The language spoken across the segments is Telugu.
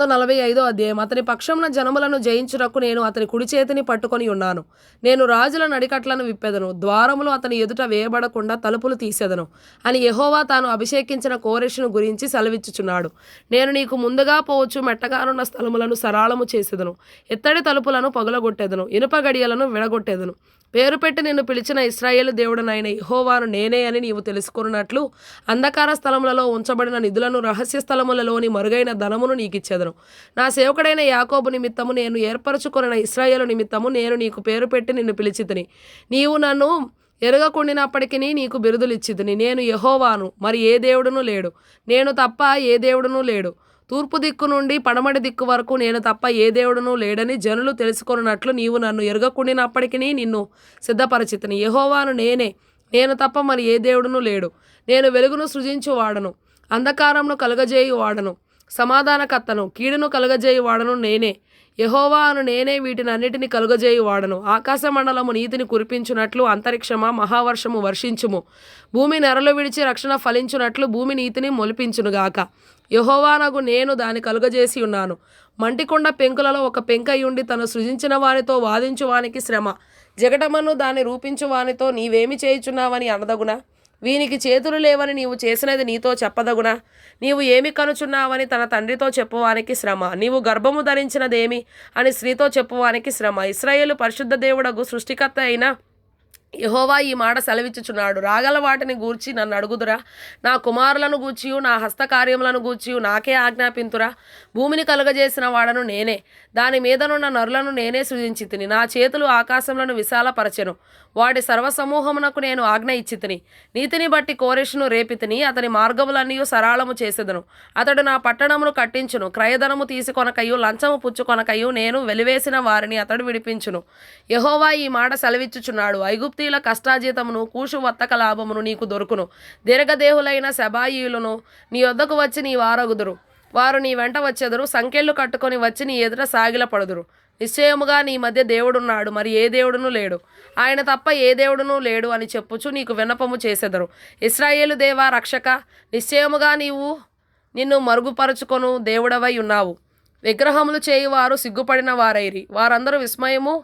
45 అధ్యాయం. అతని పక్షమున జనములను జయించుటకు నేను అతని కుడి చేతిని పట్టుకొని ఉన్నాను. నేను రాజుల నడికట్లను విప్పెదను, ద్వారములు అతని ఎదుట వేయబడకుండా తలుపులు తీసెదను అని యెహోవా తాను అభిషేకించిన కోరెషును గురించి సెలవిచ్చుచున్నాడు. నేను నీకు ముందుగా పోవచ్చు మెట్టగానున్న స్థలములను సరాళము చేసెదను, ఎత్తడి తలుపులను పగులగొట్టెదను, ఇనుప గడియలను విడగొట్టెదను. పేరు పెట్టి నిన్ను పిలిచిన ఇశ్రాయేలు దేవుడనైన యెహోవాను నేనే అని నీవు తెలుసుకున్నట్లు అంధకార స్థలములలో ఉంచబడిన నిధులను, రహస్య స్థలములలోని మరుగైన ధనమును నీకిచ్చెదను. నా సేవకుడైన యాకోబు నిమిత్తము నేను ఏర్పరచుకొనిన ఇశ్రాయేలు నిమిత్తము నేను నీకు పేరు పెట్టి నిన్ను పిలిచితిని. నీవు నన్ను ఎరగకుండినప్పటికీ నీకు బిరుదులిచ్చితిని. నేను యెహోవాను, మరి ఏ దేవుడునూ లేడు, నేను తప్ప ఏ దేవుడునూ లేడు. తూర్పు దిక్కు నుండి పడమటి దిక్కు వరకు నేను తప్ప ఏ దేవుడునూ లేడని జనులు తెలుసుకొనున్నట్లు నీవు నన్ను ఎరగకుండినప్పటికీ నిన్ను సిద్ధపరచితిని. యెహోవాను నేనే, నేను తప్ప మరి ఏ దేవుడునూ లేడు. నేను వెలుగును సృజించువాడను, అంధకారమును కలుగజేయువాడను, సమాధానకర్తను, కీడును కలుగజేయువాడను నేనే. యెహోవాను నేనే వీటినన్నిటిని కలుగజేయువాడను. ఆకాశ మండలము నీతిని కురిపించునట్లు అంతరిక్షమా మహావర్షము వర్షించుము. భూమి నెరలు విడిచి రక్షణ ఫలించునట్లు భూమి నీతిని మొలిపించునుగాక. యెహోవానగు నేను దాన్ని కలుగజేసి ఉన్నాను. మంటికొండ పెంకులలో ఒక పెంకయుండి తను సృజించిన వానితో వాదించువానికి శ్రమ. జగటమను దాన్ని రూపించువానితో నీవేమి చేయుచున్నావని అనదగునా? వీనికి చేతులు లేవని నీవు చేసినది నీతో చెప్పదగునా? నీవు ఏమి కనుచున్నావని తన తండ్రితో చెప్పువానికి శ్రమ. నీవు గర్భము ధరించినదేమి అని స్త్రీతో చెప్పువానికి శ్రమ. ఇశ్రాయేలు పరిశుద్ధ దేవుడగు సృష్టికర్త అయిన యెహోవా ఈ మాట సెలవిచ్చుచున్నాడు. రాగల వాటిని గూర్చి నన్ను అడుగుదురా? నా కుమారులను గూర్చియు నా హస్తకార్యములను గూర్చియు నాకే ఆజ్ఞాపింతురా? భూమిని కలుగజేసిన వాడను నేనే, దాని మీదనున్న నరులను నేనే సృజించితిని. నా చేతులు ఆకాశములను విశాలపరచెను, వాటి సర్వసమూహమునకు నేను ఆజ్ఞ ఇచ్చితిని. నీతిని బట్టి కోరెషును రేపితిని, అతని మార్గములన్నీ సరాళము చేసెదను. అతడు నా పట్టణమును కట్టించును, క్రయధనము తీసుకొనకయు లంచము పుచ్చుకొనకయు నేను వెలివేసిన వారిని అతడు విడిపించును. యెహోవా ఈ మాట సెలవిచ్చుచున్నాడు. ఐగుప్తీయుల కష్టాజీతమును కూషు వర్తక లాభమును నీకు దొరుకును. దీర్ఘదేహులైన సెబాయీయులను నీ వద్దకు వచ్చి నీ వారగుదురు. వారు నీ వెంట వచ్చెదరు, సంకెళ్ళు కట్టుకొని వచ్చి నీ ఎదుట సాగిలపడుదురు. నిశ్చయముగా నీ మధ్య దేవుడున్నాడు, మరి ఏ దేవుడునూ లేడు, ఆయన తప్ప ఏ దేవుడునూ లేడు అని చెప్పుచు నీకు విన్నపము చేసెదరు. ఇశ్రాయేలు దేవా రక్షక, నిశ్చయముగా నిన్ను మరుగుపరుచుకొను దేవుడవై ఉన్నావు. విగ్రహములు చేయువారు సిగ్గుపడిన వారైరి, వారందరూ విస్మయము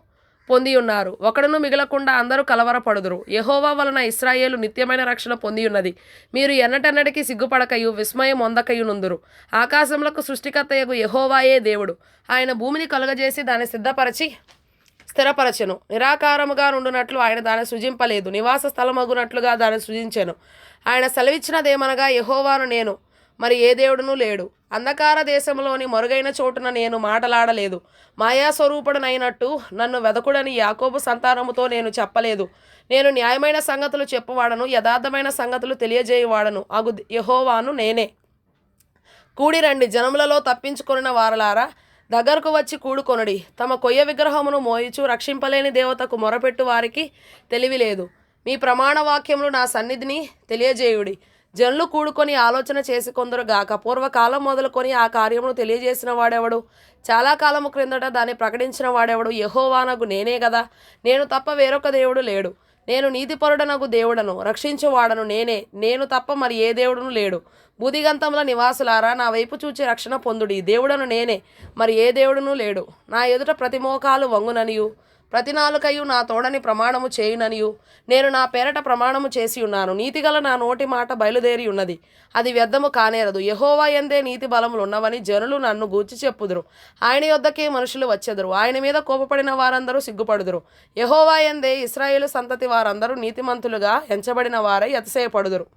పొంది ఉన్నారు. ఒకడును మిగలకుండా అందరూ కలవరపడుదురు. యెహోవా వలన ఇశ్రాయేలు నిత్యమైన రక్షణ పొంది ఉన్నది. మీరు ఎన్నటెన్నటికీ సిగ్గుపడకయు విస్మయం పొందకయు నుందురు. ఆకాశములకు సృష్టికర్తయగు యెహోవాయే దేవుడు. ఆయన భూమిని కలుగజేసి దాన్ని సిద్ధపరచి స్థిరపరచెను. నిరాకారముగా నుండునట్లు ఆయన దాన్ని సృజింపలేదు, నివాస స్థలమగునట్లుగా దాన్ని సృజించెను. ఆయన సెలవిచ్చినదేమనగా, యెహోవాను నేను, మరి ఏ దేవుడునూ లేడు. అంధకార దేశంలోని మరుగైన చోటున నేను మాటలాడలేదు. మాయాస్వరూపుడనైనట్టు నన్ను వెదకుడని యాకోబు సంతానముతో నేను చెప్పలేదు. నేను న్యాయమైన సంగతులు చెప్పువాడను, యథార్థమైన సంగతులు తెలియజేయువాడను అగు యెహోవాను నేనే. కూడి రండి, జనములలో తప్పించుకొనిన వారలారా, దగ్గరకు వచ్చి కూడుకొనుడి. తమ కొయ్య విగ్రహమును మోయిచు రక్షింపలేని దేవతకు మొరపెట్టు వారికి తెలివి లేదు. మీ ప్రమాణ వాక్యములు నా సన్నిధిని తెలియజేయుడి. జనులు కూడుకొని ఆలోచన చేసి కొందరుగాక. పూర్వకాలం మొదలుకొని ఆ కార్యమును తెలియజేసిన వాడెవడు? చాలా కాలము క్రిందట దాన్ని ప్రకటించిన వాడెవడు? యెహోవానగు నేనే గదా. నేను తప్ప వేరొక దేవుడు లేడు. నేను నీతిపరుడనగు దేవుడను, రక్షించువాడను నేనే, నేను తప్ప మరి ఏ దేవుడును లేడు. బూదిగంతముల నివాసులారా, నా వైపు చూచి రక్షణ పొందుడి. దేవుడను నేనే, మరి ఏ దేవుడునూ లేడు. నా ఎదుట ప్రతి మోకాలు వంగుననియు ప్రతి నాలుకయు నా తోడని ప్రమాణము చేయుననియు నేను నా పేరట ప్రమాణము చేసి ఉన్నాను. నీతిగల నా నోటి మాట బయలుదేరి ఉన్నది, అది వ్యర్థము కానేరదు. యెహోవా యందే నీతి బలములు ఉన్నవని జనులు నన్ను గూర్చి చెప్పుదురు. ఆయన యొద్దకే మనుషులు వచ్చెదరు, ఆయన మీద కోపపడిన వారందరూ సిగ్గుపడుదురు. యెహోవా యందే ఇశ్రాయేలు సంతతి వారందరూ నీతిమంతులుగా ఎంచబడిన వారై అతిశయపడుదురు.